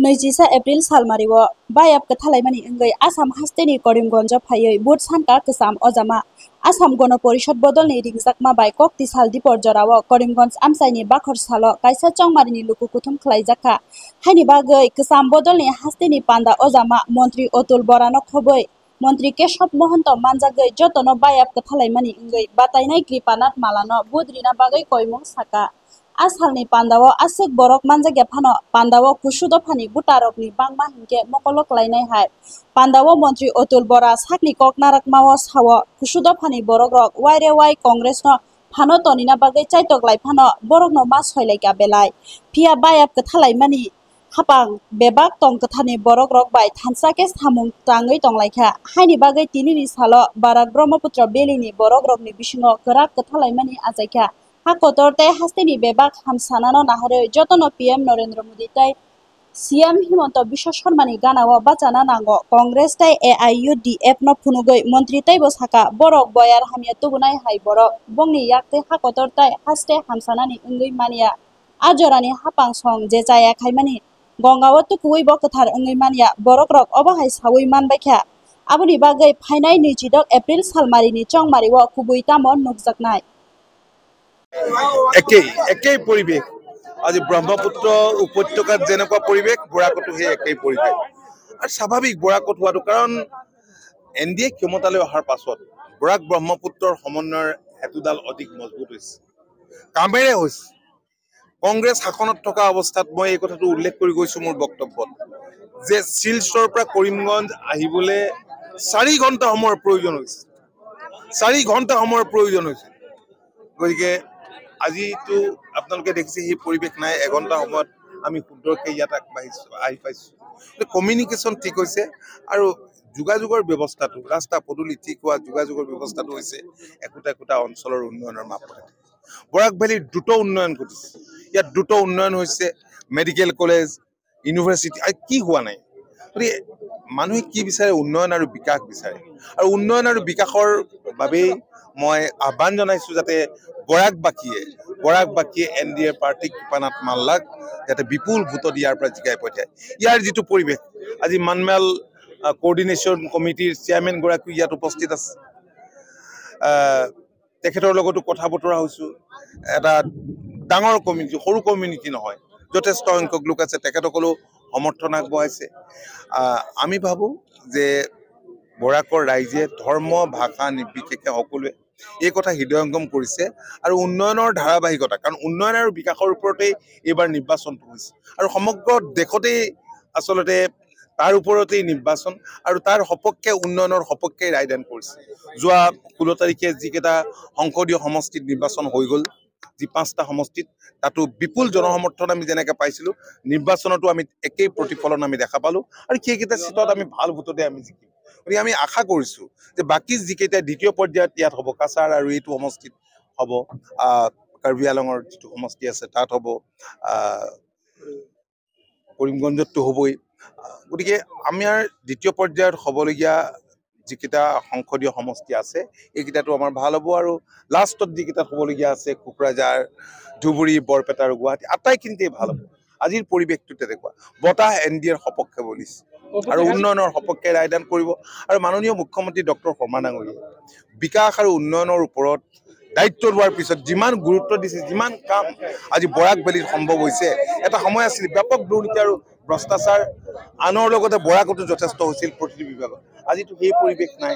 नैजिसा April सालमारिव बायाब कथालायमानि इंगै Assam हास्टेनि Karimganj फायै बुध सानका कसाम अजामा Assam Gana Parishad बदलनि रिंजाकमा bye कक्ति साल दिपर जराव करिमगंज आमसाइनि बाखर साल कायसा चंमारिनि लुकु कुथुम खलायजाखा हायनि बागै कसाम बदलनि हास्टेनि पान्दा अजामा मंत्री अतुल बरानो खबै मंत्री केशव महंत मानजागै जतनो बायाब कथालायमानि इंगै बातायनाय कृपानाथ मालानो बुद्रिना बागै कयमुं साका आसालनि पान्दाव आसुक बरक मानजागे फानो पान्दाव कुसुद फानि बुटारकनि बांमा हिंके मकलक लायनाय हाय पान्दाव मंत्री अतुल बरा साकनि कक नारकमाव साव कुसुद फानि बरक रक वायरे वाय कांग्रेस न फानो तनिना बागै चाइटक लाय फानो बरक न मा सयलायका बेलाय फिया बायाब कथालायमानि हापां बेबाक तंग कथानि बरक रक बाय थानसाके सामुं ताङै तंलायखा हायनि बागै तिनिनि साल बाराक ब्रह्मपुत्र बेलिनि बरक रकनि बिसिङाव गोरा कथालायमानि आजायखा हाकोतर तै हास्टेनि बेबाक हामसानानो नाहरै जतनो पीएम नरेंद्र मोदी तै सीएम हिमंत विश्व शर्मानि गानाव बाचाना नांगो कांग्रेस तै AIUDF न फुनुगै मंत्री तै बसाका बरक बयार हामिया तुबुनाय हाय बरक बंनि याकते हाकोतर तै हास्टे हामसानानि इंगै मानिया आजरानि हापां सं जे जायाखायमानि गंगाव तुकुयै बकथार इंगै मानिया बरक रक अबहाय सावै मानबायखा आबुनि बागै फाइनाय 22 एप्रिल सालमारिनि चंमारिव कुबुई तामो नुकजाकनाय একেই পৰিৱেশ আজি ব্ৰহ্মপুত্ৰ উপত্যকাত যেনেকুৱা পৰিৱেশ বৰাকতো সেই একেই পৰিৱেশ আৰু স্বাভাৱিক বৰাকত হোৱাটো কাৰণ এনডিএ ক্ষমতালৈ অহাৰ পাছত বৰাক ব্ৰহ্মপুত্ৰৰ সমন্বয়ৰ হেতুডাল অধিক মজবুত হৈছে কামেৰে হৈছে কংগ্ৰেছ শাসনত থকা অৱস্থাত মই এই কথাটো উল্লেখ কৰি গৈছো মোৰ বক্তব্যত যে শিলচৰৰ পৰা কৰিমগঞ্জ আহিবলৈ 4 ঘণ্টা সময়ৰ প্ৰয়োজন হৈছে 4 ঘণ্টা সময়ৰ প্ৰয়োজন হৈছে গতিকে আজিতো আপোনালোকে দেখিছে সেই পৰিৱেশ নাই এঘণ্টা সময়ত আমি শুদ্ধকে ইয়াত আহি পাইছো কমিউনিকেশ্যন ঠিক হৈছে আৰু যোগাযোগৰ ব্যৱস্থাটো ৰাস্তা পদূলি ঠিক হোৱা যোগাযোগৰ ব্যৱস্থাটো হৈছে একোটা অঞ্চলৰ উন্নয়নৰ মাপকাঠি বৰাক ভেলীৰ দ্ৰুত উন্নয়ন ঘটিছে ইয়াত দ্ৰুত উন্নয়ন হৈছে মেডিকেল কলেজ ইউনিভাৰ্চিটি আৰু কি হোৱা নাই গতিকে মানুহে কি বিচাৰে উন্নয়ন আৰু বিকাশ বিচাৰে আৰু উন্নয়ন আৰু বিকাশৰ বাবেই মই আহ্বান জনাইছো যাতে বৰাকবাসীয়ে এনডিএ প্ৰাৰ্থী কৃপানাথ মাল্লাক যাতে বিপুল ভোটত ইয়াৰ পৰা জিকাই পঠায় ইয়াৰ যিটো পৰিৱেশ আজি মানমেল কোঅৰ্ডিনেশ্যন কমিটিৰ চেয়াৰমেন গৰাকী ইয়াত উপস্থিত আছে তেখেতৰ লগতো কথা বতৰা হৈছো এটা ডাঙৰ কমিউনিটি সৰু কমিউনিটি নহয় যথেষ্ট সংখ্যক লোক আছে তেখেতসকলেও সমৰ্থন আগবঢ়াইছে আমি ভাবো যে বৰাকৰ ৰাইজে ধৰ্ম ভাষা নিৰ্বিশেষে সকলোৱে এই কথা হৃদয়ংগম কৰিছে আৰু উন্নয়নৰ ধাৰাবাহিকতা কাৰণ উন্নয়ন আৰু বিকাশৰ ওপৰতেই এইবাৰ নিৰ্বাচনটো হৈছে আৰু সমগ্ৰ দেশতেই আচলতে তাৰ ওপৰতেই নিৰ্বাচন আৰু তাৰ সপক্ষে উন্নয়নৰ সপক্ষে ৰায়দান কৰিছে যোৱা 16 তাৰিখে যিকেইটা সংসদীয় সমষ্টিত নিৰ্বাচন হৈ গ'ল যি 5টা সমষ্টিত তাতো বিপুল জনসমৰ্থন আমি যেনেকৈ পাইছিলো নিৰ্বাচনতো আমি একেই প্ৰতিফলন আমি দেখা পালো আৰু সেইকেইটা চিটত আমি ভাল ভোটতে আমি জিকিম গতিকে আমি আশা কৰিছো যে বাকী যিকেইটা দ্বিতীয় পৰ্যায়ত ইয়াত হ'ব কাছাৰ আৰু এইটো সমষ্টিত হ'ব কাৰ্বি আলঙৰ যিটো সমষ্টি আছে তাত হ'ব কৰিমগঞ্জতো হ'বই গতিকে আমাৰ দ্বিতীয় পৰ্যায়ত হ'বলগীয়া যিকেইটা সংসদীয় সমষ্টি আছে এইকেইটাতো আমাৰ ভাল হ'ব আৰু লাষ্টত যিকেইটা হ'বলগীয়া আছে কোকৰাঝাৰ ধুবুৰী বৰপেটা আৰু গুৱাহাটী আটাইখিনিতে ভাল হ'ব আজিৰ পৰিৱেশটো তেনেকুৱা বতাহ এনডিএৰ সপক্ষে বলিছে আৰু উন্নয়নৰ সপক্ষে ৰায়দান কৰিব আৰু মাননীয় মুখ্যমন্ত্ৰী ডক্টৰ শৰ্মা ডাঙৰীয়াই বিকাশ আৰু উন্নয়নৰ ওপৰত দায়িত্ব লোৱাৰ পিছত যিমান গুৰুত্ব দিছে যিমান কাম আজি বৰাক ভেলীত সম্ভৱ হৈছে এটা সময় আছিল ব্যাপক দুৰ্নীতি আৰু ভ্ৰষ্টাচাৰ আনৰ লগতে বৰাকতো যথেষ্ট হৈছিল প্ৰতিটো বিভাগত আজিতো সেই পৰিৱেশ নাই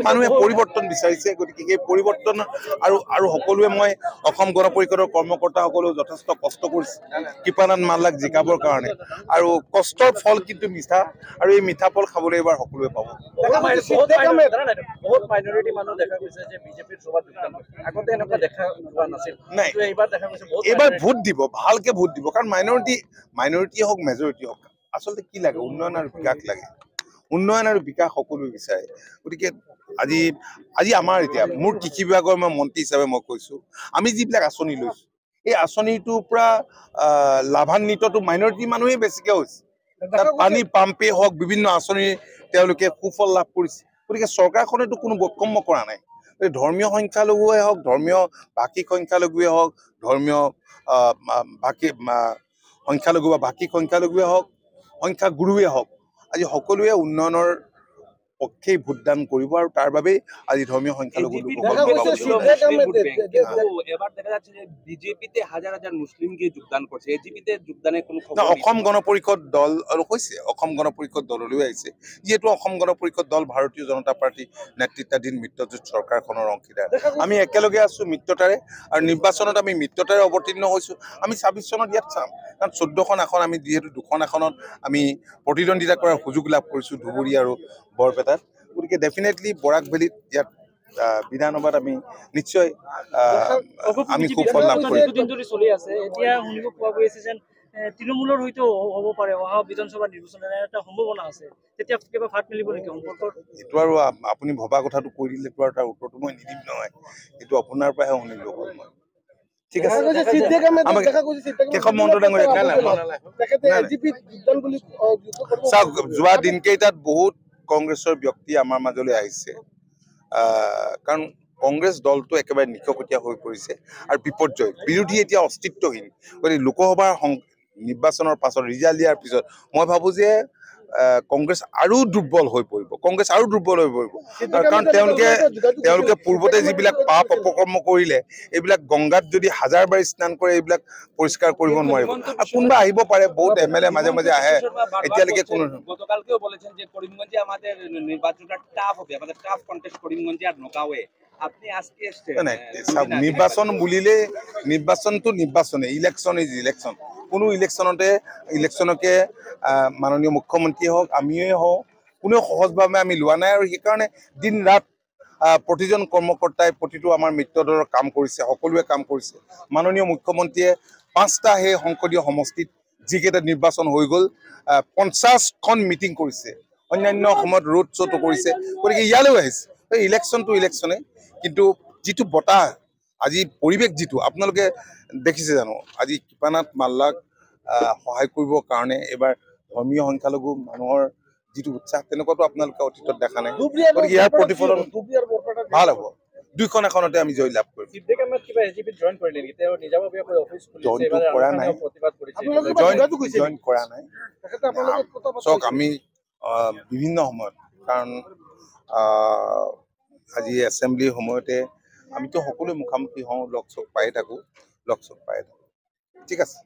মানুহে পৰিৱৰ্তন বিচাৰিছে গতিকে সেই পৰিৱৰ্তন আৰু সকলোৱে মই অসম গণ পৰিষদৰ কৰ্মকৰ্তাসকলেও যথেষ্ট কষ্ট কৰিছে কৃপানাথ মাল্লাক জিকাবৰ কাৰণে আৰু কষ্টৰ ফল কিন্তু মিঠা আৰু এই মিঠা ফল খাবলৈ এবাৰ সকলোৱে পাব বহুত মাইনৰিটি মানুহ দেখা গৈছে যে বিজেপিৰ সভাত যোগদান কৰিছে আগতে এনেকুৱা দেখা যোৱা নাছিল নাই এইবাৰ দেখা গৈছে এইবাৰ ভোট দিব ভালকে ভোট দিব কাৰণ মাইনৰিটি হওক মেজৰিটি হওক আচলতে কি লাগে উন্নয়ন আৰু বিকাশ লাগে উন্নয়ন আৰু বিকাশ সকলোৱে বিচাৰে গতিকে আজি আমাৰ এতিয়া মোৰ কৃষি বিভাগৰ মই মন্ত্ৰী হিচাপে মই কৈছো আমি যিবিলাক আঁচনি লৈছো এই আঁচনিটোৰ পৰা লাভান্বিতটো মাইনৰিটি মানুহেই বেছিকে হৈছে তাত পানী পাম্পে হওক বিভিন্ন আঁচনি তেওঁলোকে সুফল লাভ কৰিছে গতিকে চৰকাৰখনেতো কোনো বৈষম্য কৰা নাই ধৰ্মীয় সংখ্যালঘুৱে হওক ধৰ্মীয় ভাষিক সংখ্যালঘুৱে হওক ধৰ্মীয় ভাষিক সংখ্যালঘু বা ভাষিক সংখ্যালঘুৱে হওক সংখ্যাগুৰুৱে হওক আজি সকলোৱে উন্নয়নৰ পক্ষেই ভোটদান কৰিব আৰু তাৰ বাবেই আজি ধৰ্মীয় সংখ্যালঘু এবাৰ দেখা যাচ্ছে যে বিজেপিতে হাজাৰ হাজাৰ মুসলিমকে যোগদান কৰছে এজিপিতে যোগদানেৰ কোনো অসম গণ পৰিষদ দল আৰু হৈছে অসম গণ পৰিষদ দললৈ আহিছে যিহেতু অসম গণ পৰিষদ দল ভাৰতীয় জনতা পাৰ্টি নেতৃত্বাধীন মিত্ৰজোঁট চৰকাৰখনৰ অংশীদাৰ আমি একেলগে আছো মিত্ৰতাৰে আৰু নিৰ্বাচনত আমি মিত্ৰতাৰে অৱতীৰ্ণ হৈছো আমি ২৬ চনত ইয়াত চাম কাৰণ ১৪খন আসন আমি যিহেতু ২খন আসনত আমি প্ৰতিদ্বন্দ্বিতা কৰাৰ সুযোগ লাভ কৰিছো ধুবুৰী আৰু বৰপেটাত গতিকে ডেফিনেটলি বৰাক ভেলীত ইয়াত বিধানসভাত আমি নিশ্চয় আমি সুফল লাভ কৰিম চলি আছে এতিয়া শুনিব পোৱা গৈছে যেন তৃণমূলৰ হয়তো হ'ব পাৰে অহা বিধানসভা নিৰ্বাচনৰ এটা সম্ভাৱনা আছে তেতিয়া কিবা ফাট মিলিব নেকি সম্পৰ্কৰ এইটো আৰু আপুনি ভবা কথাটো কৈ দিলেতো আৰু তাৰ উত্তৰটো মই নিদিম নহয় এইটো আপোনাৰ পৰাহে শুনিলো হ'ল মই ঠিক আছে কেশৱ মহন্ত ডাঙৰীয়া চাওক যোৱা দিনকেইটাত বহুত কংগ্ৰেছৰ ব্যক্তি আমাৰ মাজলৈ আহিছে কাৰণ কংগ্ৰেছ দলটো একেবাৰে নিককটীয়া হৈ পৰিছে আৰু বিপৰ্যয় বিৰোধী এতিয়া অস্তিত্বহীন গতিকে লোকসভাৰ নিৰ্বাচনৰ পাছত ৰিজাল্ট দিয়াৰ পিছত মই ভাবো যে কংগ্ৰেছ আৰু দুৰ্বল হৈ পৰিব কাৰণ তেওঁলোকে পূৰ্বতে যিবিলাক পাপ অপকৰ্ম কৰিলে এইবিলাক গংগাত যদি হাজাৰ বাৰ স্নান কৰে এইবিলাক পৰিষ্কাৰ কৰিব নোৱাৰিব আৰু কোনোবা আহিব পাৰে বহুত এমএলএ মাজে মাজে আহে এতিয়ালৈকে কোনো গতকালকেও বলেছেন যে করিমগঞ্জে আমাদের নির্বাচনটা টাফ হবে আমাদের টাফ কন্টেস্ট করিমগঞ্জে আর নকাওয়ে আপনি আজকে নিৰ্বাচন বুলিলে নিৰ্বাচনটো নিৰ্বাচনে ইলেকশ্যন ইজ ইলেকশ্যন কোনো ইলেকশ্যনকে মাননীয় মুখ্যমন্ত্ৰীয়ে হওক আমিয়ে হওক কোনেও সহজভাৱে আমি লোৱা নাই আৰু সেইকাৰণে দিন ৰাত প্ৰতিজন কৰ্মকৰ্তাই প্ৰতিটো আমাৰ মিত্ৰ দলৰ কাম কৰিছে সকলোৱে কাম কৰিছে মাননীয় মুখ্যমন্ত্ৰীয়ে ৫টা সেই সংসদীয় সমষ্টিত যিকেইটা নিৰ্বাচন হৈ গ'ল ৫০খন মিটিং কৰিছে অন্যান্য সময়ত ৰোড শ্ব'টো কৰিছে গতিকে ইয়ালৈও আহিছে ইলেকশ্যনটো ইলেকশ্যনে কিন্তু যিটো বতাহ আজি পৰিৱেশ যিটো আপোনালোকে দেখিছে জানো আজি কৃপানাথ মাল্লাক সহায় কৰিবৰ কাৰণে এবাৰ ধৰ্মীয় সংখ্যালঘু মানুহৰ যিটো উৎসাহ তেনেকুৱাটো আপোনালোকে অতীতত দেখা নাই গতিকে ইয়াৰ প্ৰতিফলন ভাল হ'ব দুইখন আসনতে আমি জয় লাভ কৰিম জইন কৰা নাই চাওক আমি বিভিন্ন সময়ত কাৰণ আজি এছেম্বলিৰ সময়তে আমিতো সকলোৱে মুখামুখি হওঁ লগ চগ পাই থাকো ঠিক আছে